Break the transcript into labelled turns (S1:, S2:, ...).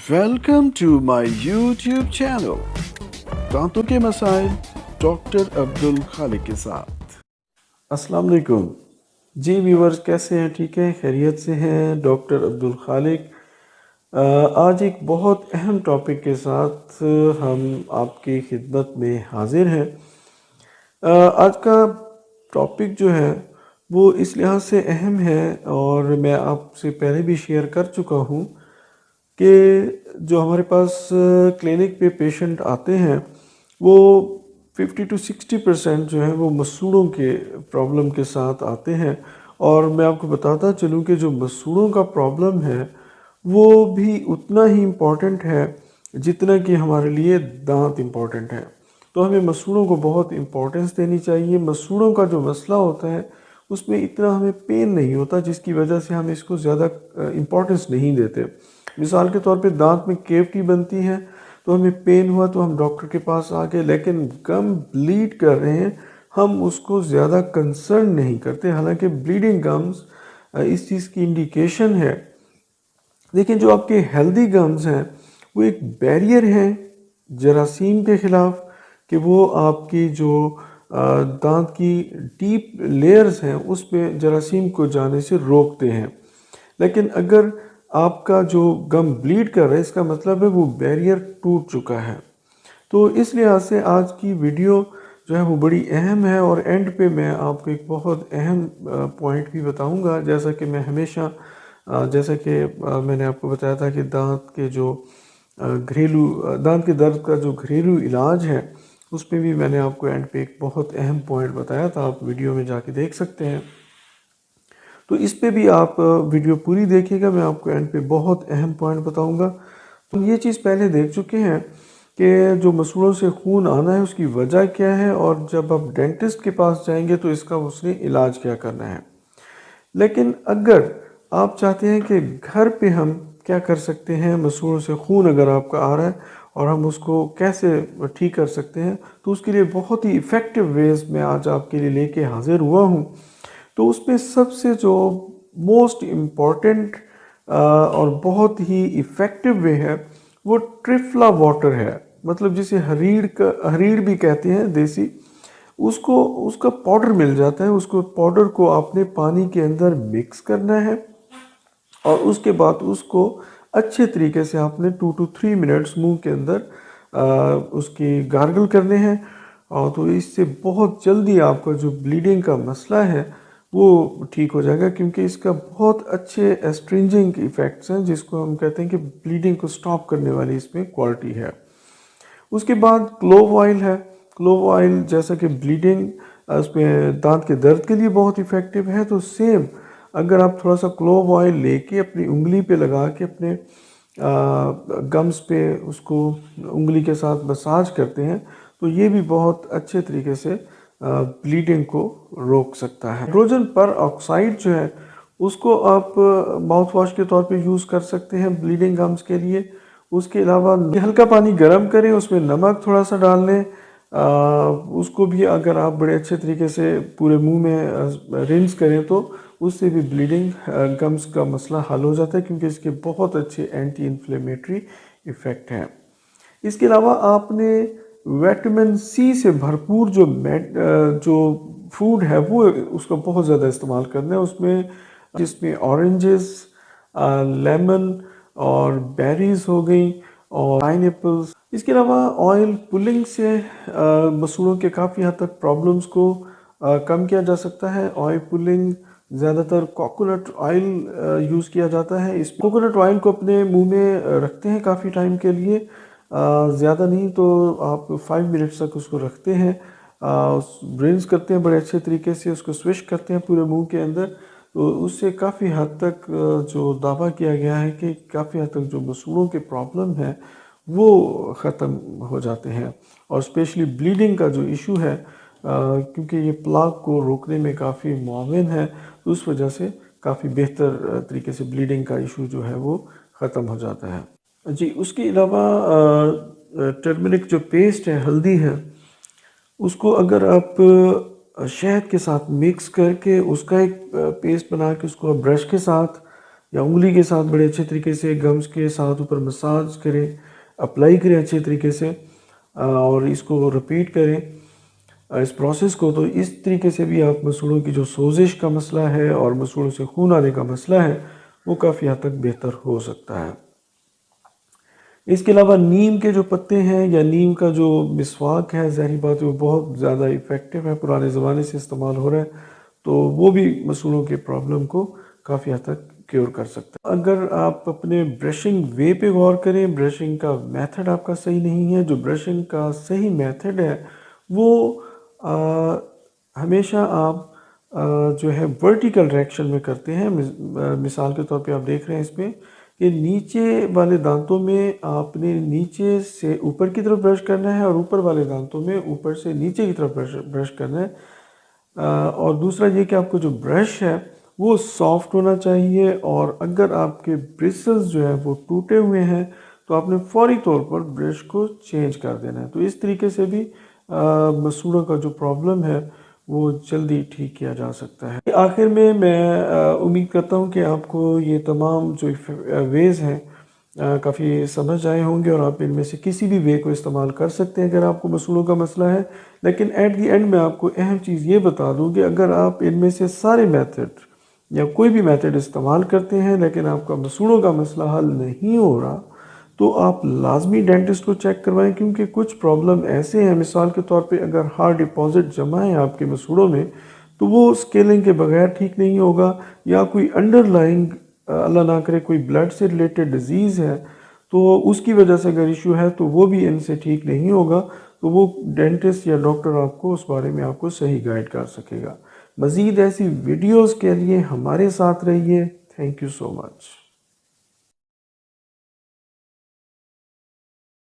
S1: Welcome to my YouTube channel दांतों के मसाइल डॉक्टर अब्दुल खालिक के साथ। अस्सलाम वालेकुम जी व्यूवर्स, कैसे हैं? ठीक है, खैरियत से हैं? डॉक्टर अब्दुल खालिक आज एक बहुत अहम टॉपिक के साथ हम आपकी खिदमत में हाजिर हैं। आज का टॉपिक जो है वो इस लिहाज से अहम है और मैं आपसे पहले भी शेयर कर चुका हूँ कि जो हमारे पास क्लिनिक पे पेशेंट आते हैं वो 50 to 60% जो है वो मसूड़ों के प्रॉब्लम के साथ आते हैं। और मैं आपको बताता चलूँ कि जो मसूड़ों का प्रॉब्लम है वो भी उतना ही इम्पॉर्टेंट है जितना कि हमारे लिए दांत इम्पॉर्टेंट है। तो हमें मसूड़ों को बहुत इम्पोर्टेंस देनी चाहिए। मसूड़ों का जो मसला होता है उसमें इतना हमें पेन नहीं होता, जिसकी वजह से हम इसको ज़्यादा इम्पोर्टेंस नहीं देते। मिसाल के तौर पे दांत में केविटी बनती है तो हमें पेन हुआ तो हम डॉक्टर के पास आ गए, लेकिन गम ब्लीड कर रहे हैं हम उसको ज़्यादा कंसर्न नहीं करते, हालांकि ब्लीडिंग गम्स इस चीज़ की इंडिकेशन है। लेकिन जो आपके हेल्दी गम्स हैं वो एक बैरियर है जरासीम के ख़िलाफ़ कि वो आपकी जो दांत की डीप लेयर्स हैं उस पे जरासीम को जाने से रोकते हैं। लेकिन अगर आपका जो गम ब्लीड कर रहा है इसका मतलब है वो बैरियर टूट चुका है। तो इस लिहाज से आज की वीडियो जो है वो बड़ी अहम है और एंड पे मैं आपको एक बहुत अहम पॉइंट भी बताऊंगा। जैसा कि मैं हमेशा जैसा कि मैंने आपको बताया था कि दांत के जो घरेलू दांत के दर्द का जो घरेलू इलाज है उस पर भी मैंने आपको एंड पे एक बहुत अहम पॉइंट बताया था, आप वीडियो में जाके देख सकते हैं। तो इस पे भी आप वीडियो पूरी देखिएगा, मैं आपको एंड पे बहुत अहम पॉइंट बताऊंगा। तो ये चीज़ पहले देख चुके हैं कि जो मसूड़ों से खून आना है उसकी वजह क्या है और जब आप डेंटिस्ट के पास जाएंगे तो इसका उसने इलाज क्या करना है। लेकिन अगर आप चाहते हैं कि घर पे हम क्या कर सकते हैं, मसूड़ों से खून अगर आपका आ रहा है और हम उसको कैसे ठीक कर सकते हैं, तो उसके लिए बहुत ही इफ़ेक्टिव वेज मैं आज आपके लिए लेके हाजिर हुआ हूँ। तो उसमें सबसे जो मोस्ट इम्पॉर्टेंट और बहुत ही इफ़ेक्टिव वे है वो ट्रिफला वाटर है, मतलब जिसे हरीड़ भी कहते हैं देसी। उसको उसका पाउडर मिल जाता है, उसको पाउडर को आपने पानी के अंदर मिक्स करना है और उसके बाद उसको अच्छे तरीके से आपने 2 to 3 मिनट्स मुंह के अंदर उसकी गार्गल करने हैं। और तो इससे बहुत जल्दी आपका जो ब्लीडिंग का मसला है वो ठीक हो जाएगा, क्योंकि इसका बहुत अच्छे एस्ट्रिंजिंग इफ़ेक्ट्स हैं जिसको हम कहते हैं कि ब्लीडिंग को स्टॉप करने वाली इसमें क्वालिटी है। उसके बाद क्लोव ऑयल है। क्लोव ऑयल जैसा कि ब्लीडिंग उसमें दांत के दर्द के लिए बहुत इफ़ेक्टिव है, तो सेम अगर आप थोड़ा सा क्लोव ऑयल लेके अपनी उंगली पे लगा के अपने गम्स पे उसको उंगली के साथ मसाज करते हैं तो ये भी बहुत अच्छे तरीके से ब्लीडिंग को रोक सकता है। हाइड्रोजन पर ऑक्साइड जो है उसको आप माउथ वॉश के तौर पे यूज़ कर सकते हैं ब्लीडिंग गम्स के लिए। उसके अलावा हल्का पानी गर्म करें, उसमें नमक थोड़ा सा डाल लें, उसको भी अगर आप बड़े अच्छे तरीके से पूरे मुंह में रिंस करें तो उससे भी ब्लीडिंग गम्स का मसला हल हो जाता है, क्योंकि इसके बहुत अच्छे एंटी इन्फ्लेमेटरी इफ़ेक्ट हैं। इसके अलावा आपने विटामिन सी से भरपूर जो फूड है वो उसका बहुत ज़्यादा इस्तेमाल करना है उसमें, जिसमें ऑरेंजेस, लेमन और बेरीज हो गई और पाइनएप्पल्स। इसके अलावा ऑयल पुलिंग से मसूड़ों के काफ़ी हद तक प्रॉब्लम्स को कम किया जा सकता है। ऑयल पुलिंग ज़्यादातर कोकोनट ऑयल यूज़ किया जाता है। इस कोकोनट ऑयल को अपने मुंह में रखते हैं काफ़ी टाइम के लिए, ज़्यादा नहीं तो आप 5 मिनट्स तक उसको रखते हैं, रिंस करते हैं बड़े अच्छे तरीके से, उसको स्विश करते हैं पूरे मुंह के अंदर। तो उससे काफ़ी हद तक जो दावा किया गया है कि काफ़ी हद तक जो मसूड़ों के प्रॉब्लम है वो ख़त्म हो जाते हैं। और स्पेशली ब्लीडिंग का जो इशू है, क्योंकि ये प्लाक को रोकने में काफ़ी मुआविन है, तो उस वजह से काफ़ी बेहतर तरीके से ब्लीडिंग का इशू जो है वो ख़त्म हो जाता है। जी, उसके अलावा टर्मरिक जो पेस्ट है, हल्दी है, उसको अगर आप शहद के साथ मिक्स करके उसका एक पेस्ट बना के उसको ब्रश के साथ या उंगली के साथ बड़े अच्छे तरीके से गम्स के साथ ऊपर मसाज करें, अप्लाई करें अच्छे तरीके से और इसको रिपीट करें इस प्रोसेस को। तो इस तरीके से भी आप मसूड़ों की जो सोजिश का मसला है और मसूड़ों से खून आने का मसला है वो काफ़ी हद तक बेहतर हो सकता है। इसके अलावा नीम के जो पत्ते हैं या नीम का जो मिसवाक है, ज़ाहिर बात है वो बहुत ज़्यादा इफ़ेक्टिव है, पुराने ज़माने से इस्तेमाल हो रहा है, तो वो भी मसूड़ों के प्रॉब्लम को काफ़ी हद तक क्योर कर सकता है। अगर आप अपने ब्रशिंग वे पे गौर करें, ब्रशिंग का मेथड आपका सही नहीं है। जो ब्रशिंग का सही मेथड है वो हमेशा आप जो है वर्टिकल डायरेक्शन में करते हैं। मिसाल के तौर पे आप देख रहे हैं इसमें कि नीचे वाले दांतों में आपने नीचे से ऊपर की तरफ ब्रश करना है और ऊपर वाले दांतों में ऊपर से नीचे की तरफ ब्रश करना है। और दूसरा ये कि आपको जो ब्रश है वो सॉफ्ट होना चाहिए, और अगर आपके ब्रिसल्स जो है वो टूटे हुए हैं तो आपने फौरी तौर पर ब्रश को चेंज कर देना है। तो इस तरीके से भी मसूड़ों का जो प्रॉब्लम है वो जल्दी ठीक किया जा सकता है। आखिर में मैं उम्मीद करता हूँ कि आपको ये तमाम जो वेज़ हैं काफ़ी समझ आए होंगे और आप इनमें से किसी भी वे को इस्तेमाल कर सकते हैं अगर आपको मसूड़ों का मसला है। लेकिन एट दी एंड मैं आपको अहम चीज़ ये बता दूँ कि अगर आप इनमें से सारे मेथड या कोई भी मेथड इस्तेमाल करते हैं लेकिन आपका मसूड़ों का मसला हल नहीं हो रहा, तो आप लाजमी डेंटिस्ट को चेक करवाएं, क्योंकि कुछ प्रॉब्लम ऐसे हैं, मिसाल के तौर पे अगर हार्ड डिपॉजिट जमा है आपके मसूड़ों में तो वो स्केलिंग के बगैर ठीक नहीं होगा, या कोई अंडरलाइंग अल्लाह ना करे कोई ब्लड से रिलेटेड डिजीज़ है तो उसकी वजह से अगर इशू है तो वो भी इनसे ठीक नहीं होगा। तो वो डेंटिस्ट या डॉक्टर आपको उस बारे में आपको सही गाइड कर सकेगा। मज़ीद ऐसी वीडियोज़ के लिए हमारे साथ रहिए। Thank you so much.